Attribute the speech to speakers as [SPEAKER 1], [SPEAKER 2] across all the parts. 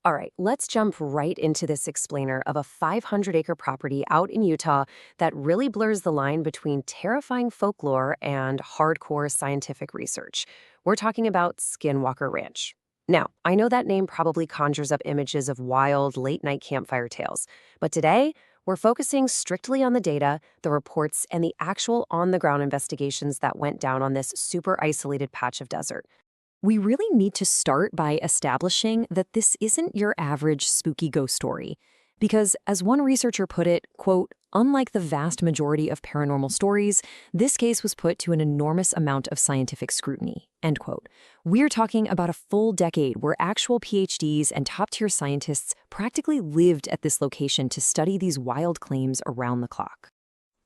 [SPEAKER 1] All right, let's jump right into this explainer of a 500-acre property out in Utah that really blurs the line between terrifying folklore and hardcore scientific research. We're talking about Skinwalker Ranch. Now, I know that name probably conjures up images of wild, late-night campfire tales, but today, we're focusing strictly on the data, the reports, and the actual on-the-ground investigations that went down on this super isolated patch of desert. We really need to start by establishing that this isn't your average spooky ghost story. Because, as one researcher put it, quote, unlike the vast majority of paranormal stories, this case was put to an enormous amount of scientific scrutiny, end quote. We're talking about a full decade where actual PhDs and top-tier scientists practically lived at this location to study these wild claims around the clock.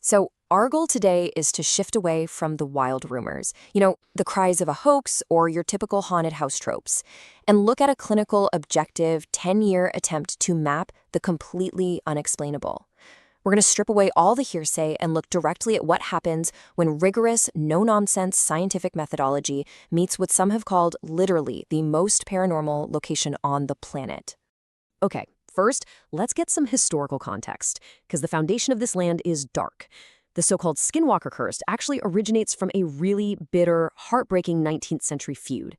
[SPEAKER 1] So our goal today is to shift away from the wild rumors, the cries of a hoax or your typical haunted house tropes, and look at a clinical, objective, 10-year attempt to map the completely unexplainable. We're going to strip away all the hearsay and look directly at what happens when rigorous, no-nonsense scientific methodology meets what some have called literally the most paranormal location on the planet. Okay. First, let's get some historical context, because the foundation of this land is dark. The so-called Skinwalker curse actually originates from a really bitter, heartbreaking 19th century feud.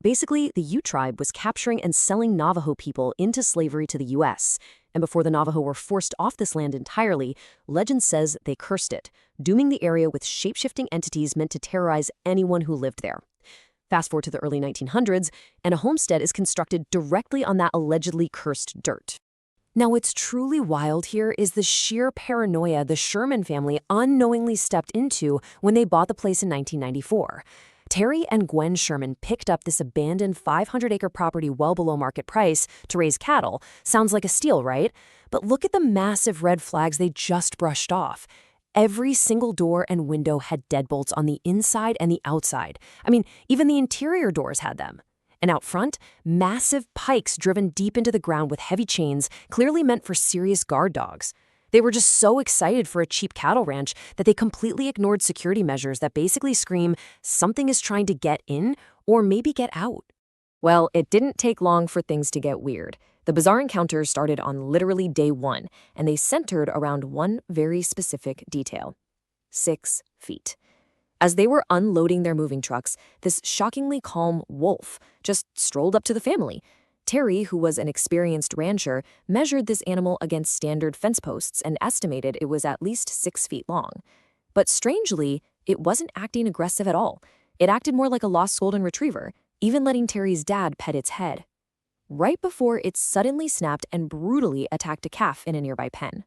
[SPEAKER 1] Basically, the Ute tribe was capturing and selling Navajo people into slavery to the U.S., and before the Navajo were forced off this land entirely, legend says they cursed it, dooming the area with shape-shifting entities meant to terrorize anyone who lived there. Fast forward to the early 1900s, and a homestead is constructed directly on that allegedly cursed dirt. Now, what's truly wild here is the sheer paranoia the Sherman family unknowingly stepped into when they bought the place in 1994. Terry and Gwen Sherman picked up this abandoned 500-acre property well below market price to raise cattle. Sounds like a steal, right? But look at the massive red flags they just brushed off. Every single door and window had deadbolts on the inside and the outside. I mean, even the interior doors had them. And out front, massive pikes driven deep into the ground with heavy chains, clearly meant for serious guard dogs. They were just so excited for a cheap cattle ranch that they completely ignored security measures that basically scream something is trying to get in or maybe get out. Well, it didn't take long for things to get weird. The bizarre encounters started on literally day one, and they centered around one very specific detail: 6 feet. As they were unloading their moving trucks, this shockingly calm wolf just strolled up to the family. Terry, who was an experienced rancher, measured this animal against standard fence posts and estimated it was at least 6 feet long. But strangely, it wasn't acting aggressive at all. It acted more like a lost golden retriever, even letting Terry's dad pet its head. Right before it suddenly snapped and brutally attacked a calf in a nearby pen.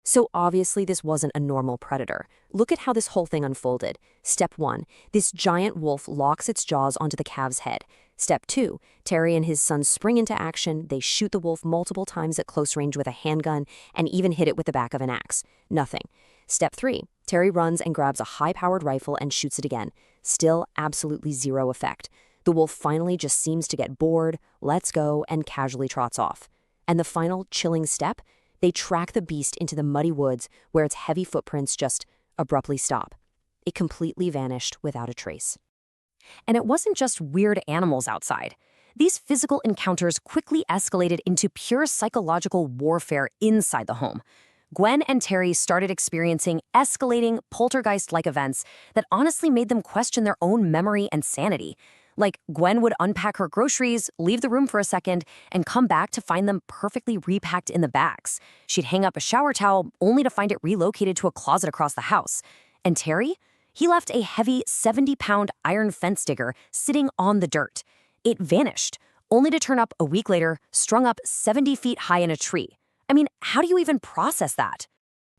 [SPEAKER 1] So obviously this wasn't a normal predator. Look at how this whole thing unfolded. Step 1, this giant wolf locks its jaws onto the calf's head. Step 2, Terry and his son spring into action. They shoot the wolf multiple times at close range with a handgun and even hit it with the back of an axe. Nothing. Step 3, Terry runs and grabs a high-powered rifle and shoots it again. Still absolutely zero effect. The wolf finally just seems to get bored, lets go, and casually trots off. And the final chilling step? They track the beast into the muddy woods where its heavy footprints just abruptly stop. It completely vanished without a trace. And it wasn't just weird animals outside. These physical encounters quickly escalated into pure psychological warfare inside the home. Gwen and Terry started experiencing escalating poltergeist-like events that honestly made them question their own memory and sanity. Like, Gwen would unpack her groceries, leave the room for a second, and come back to find them perfectly repacked in the bags. She'd hang up a shower towel only to find it relocated to a closet across the house. And Terry? He left a heavy 70-pound iron fence digger sitting on the dirt. It vanished, only to turn up a week later, strung up 70 feet high in a tree. I mean, how do you even process that?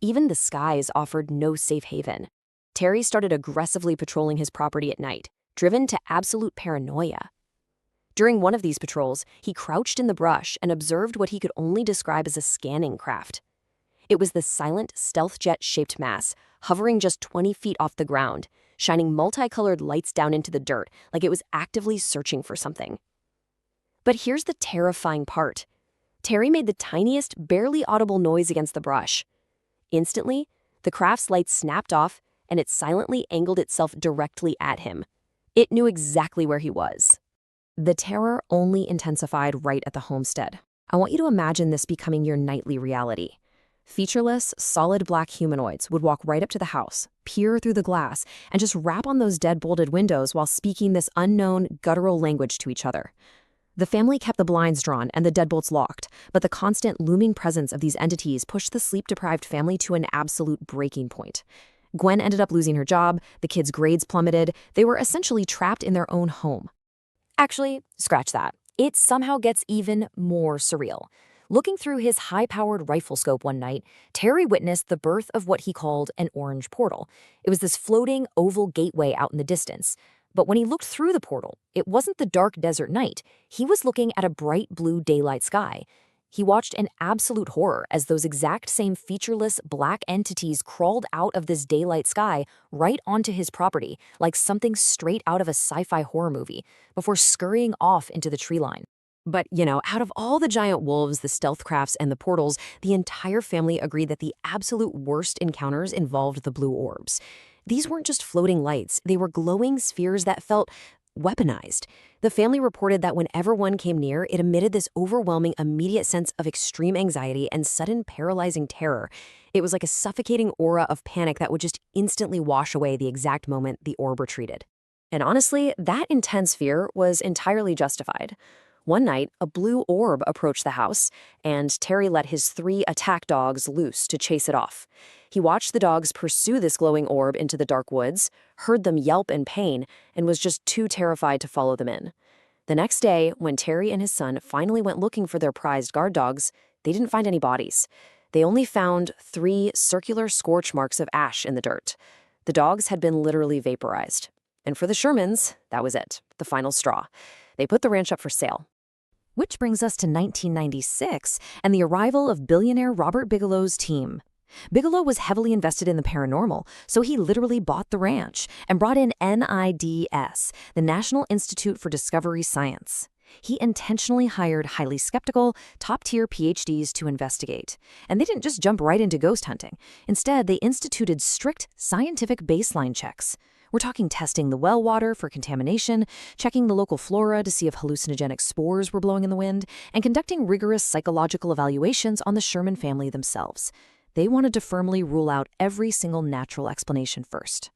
[SPEAKER 1] Even the skies offered no safe haven. Terry started aggressively patrolling his property at night, driven to absolute paranoia. During one of these patrols, he crouched in the brush and observed what he could only describe as a scanning craft. It was the silent, stealth jet-shaped mass, hovering just 20 feet off the ground, shining multicolored lights down into the dirt like it was actively searching for something. But here's the terrifying part. Terry made the tiniest, barely audible noise against the brush. Instantly, the craft's lights snapped off, and it silently angled itself directly at him. It knew exactly where he was. The terror only intensified right at the homestead. I want you to imagine this becoming your nightly reality. Featureless, solid black humanoids would walk right up to the house, peer through the glass, and just rap on those dead-bolted windows while speaking this unknown, guttural language to each other. The family kept the blinds drawn and the deadbolts locked, but the constant looming presence of these entities pushed the sleep-deprived family to an absolute breaking point. Gwen ended up losing her job, the kids' grades plummeted, they were essentially trapped in their own home. Actually, scratch that. It somehow gets even more surreal. Looking through his high-powered rifle scope one night, Terry witnessed the birth of what he called an orange portal. It was this floating, oval gateway out in the distance. But when he looked through the portal, it wasn't the dark desert night. He was looking at a bright blue daylight sky. He watched in absolute horror as those exact same featureless black entities crawled out of this daylight sky right onto his property, like something straight out of a sci-fi horror movie, before scurrying off into the tree line. But, out of all the giant wolves, the stealth crafts, and the portals, the entire family agreed that the absolute worst encounters involved the blue orbs. These weren't just floating lights, they were glowing spheres that felt weaponized. The family reported that whenever one came near, it emitted this overwhelming, immediate sense of extreme anxiety and sudden paralyzing terror. It was like a suffocating aura of panic that would just instantly wash away the exact moment the orb retreated. And honestly, that intense fear was entirely justified. One night, a blue orb approached the house, and Terry let his 3 attack dogs loose to chase it off. He watched the dogs pursue this glowing orb into the dark woods, heard them yelp in pain, and was just too terrified to follow them in. The next day, when Terry and his son finally went looking for their prized guard dogs, they didn't find any bodies. They only found 3 circular scorch marks of ash in the dirt. The dogs had been literally vaporized. And for the Shermans, that was it, the final straw. They put the ranch up for sale. Which brings us to 1996 and the arrival of billionaire Robert Bigelow's team. Bigelow was heavily invested in the paranormal, so he literally bought the ranch and brought in NIDS, the National Institute for Discovery Science. He intentionally hired highly skeptical, top-tier PhDs to investigate. And they didn't just jump right into ghost hunting. Instead, they instituted strict scientific baseline checks. We're talking testing the well water for contamination, checking the local flora to see if hallucinogenic spores were blowing in the wind, and conducting rigorous psychological evaluations on the Sherman family themselves. They wanted to firmly rule out every single natural explanation first.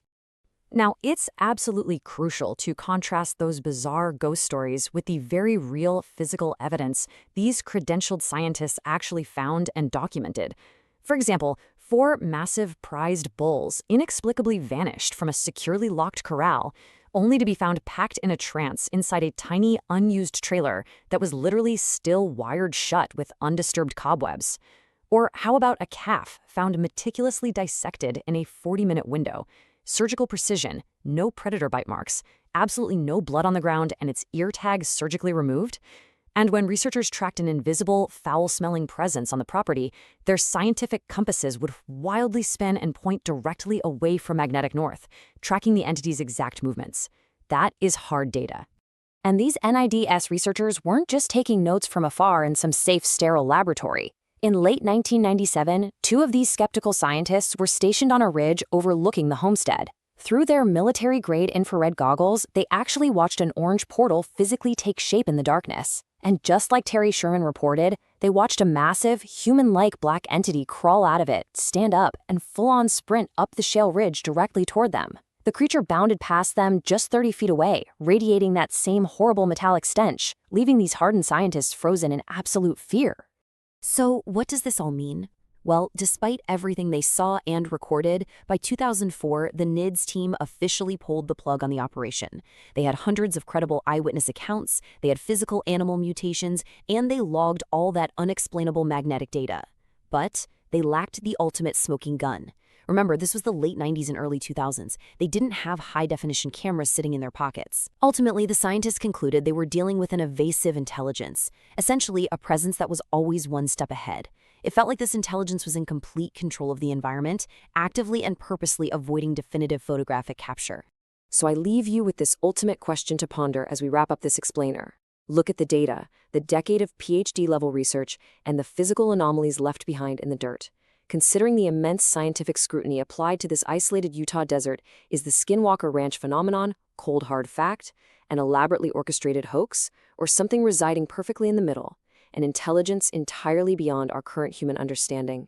[SPEAKER 1] Now, it's absolutely crucial to contrast those bizarre ghost stories with the very real physical evidence these credentialed scientists actually found and documented. For example, 4 massive prized bulls inexplicably vanished from a securely locked corral, only to be found packed in a trance inside a tiny, unused trailer that was literally still wired shut with undisturbed cobwebs. Or how about a calf found meticulously dissected in a 40-minute window? Surgical precision, no predator bite marks, absolutely no blood on the ground, and its ear tag surgically removed? And when researchers tracked an invisible, foul-smelling presence on the property, their scientific compasses would wildly spin and point directly away from magnetic north, tracking the entity's exact movements. That is hard data. And these NIDS researchers weren't just taking notes from afar in some safe, sterile laboratory. In late 1997, 2 of these skeptical scientists were stationed on a ridge overlooking the homestead. Through their military-grade infrared goggles, they actually watched an orange portal physically take shape in the darkness. And just like Terry Sherman reported, they watched a massive, human-like black entity crawl out of it, stand up, and full-on sprint up the shale ridge directly toward them. The creature bounded past them just 30 feet away, radiating that same horrible metallic stench, leaving these hardened scientists frozen in absolute fear. So what does this all mean? Well, despite everything they saw and recorded, by 2004, the NIDS team officially pulled the plug on the operation. They had hundreds of credible eyewitness accounts, they had physical animal mutations, and they logged all that unexplainable magnetic data. But they lacked the ultimate smoking gun. Remember, this was the late 90s and early 2000s. They didn't have high-definition cameras sitting in their pockets. Ultimately, the scientists concluded they were dealing with an evasive intelligence, essentially a presence that was always one step ahead. It felt like this intelligence was in complete control of the environment, actively and purposely avoiding definitive photographic capture. So I leave you with this ultimate question to ponder as we wrap up this explainer. Look at the data, the decade of PhD-level research, and the physical anomalies left behind in the dirt. Considering the immense scientific scrutiny applied to this isolated Utah desert, is the Skinwalker Ranch phenomenon cold hard fact, an elaborately orchestrated hoax, or something residing perfectly in the middle? and intelligence entirely beyond our current human understanding.